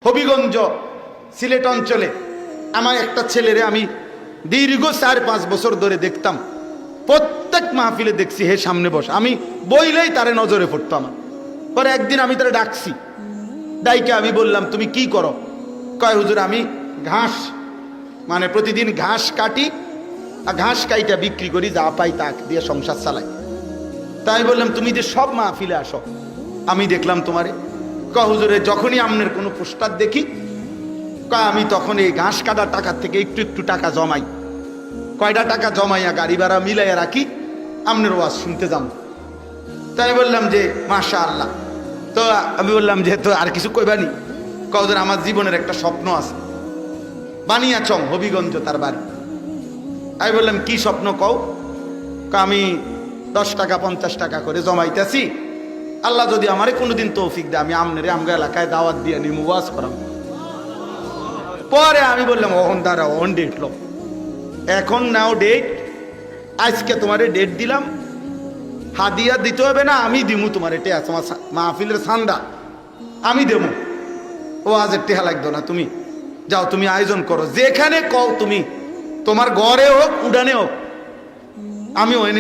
হবিগঞ্জ সিলেট অঞ্চলে আমার একটা ছেলেরে আমি দীর্ঘ 4-5 বছর ধরে দেখতাম, প্রত্যেক মাহফিলে দেখছি হে সামনে বস, আমি বইলেই তারে নজরে পড়তো আমার। পরে একদিন আমি তারে ডাকছি, ডাইকে আমি বললাম তুমি কি করো? কয় হুজুর আমি ঘাস, মানে প্রতিদিন ঘাস কাটি আর ঘাস কাইটা বিক্রি করি, যা পাই তা দিয়ে সংসার চালাই। তাই বললাম তুমি যে সব মাহফিলে আসো, আমি দেখলাম তোমারে। কয় হুজুরে যখনই আমনের কোনো পোস্টার দেখি, কয় আমি তখন এই ঘাস কাটার টাকার থেকে একটু একটু টাকা জমাই, কয়টা টাকা জমাইয়া গাড়ি ভাড়া মিলাইয়া রাখি, আমনের ওয়াজ শুনতে যাম। তাই বললাম যে মাশাআল্লাহ। তো আমি বললাম যে তো আর কিছু কইবানি? কওদের আমার জীবনের একটা স্বপ্ন আছে, বানিয়াচং হবিগঞ্জ তার বাড়ি। আমি বললাম কি স্বপ্ন কও? আমি 10 টাকা 50 টাকা করে জমাইতেছি, আল্লাহ যদি আমারে কোনোদিন তৌফিক দেয় আমি আমনেরে আমগা এলাকায় দাওয়াত দিয়ে নিমু, ওয়াজ করাম। পরে আমি বললাম ওহন দাঁড়া, ওহন ডেট লো, এখন নাও ডেট, আজকে তোমারে ডেট দিলাম, হাদিয়া দিতে হবে না, আমি দিমু তোমার, এটা তোমার মাহফিলের সান্দা আমি দেবো, ও আজ টেহা লাগতো না, তুমি যাও, তুমি আয়োজন করো, যেখানে কও তুমি, তোমার ঘরে হোক উডানে হোক, আমি ওখানে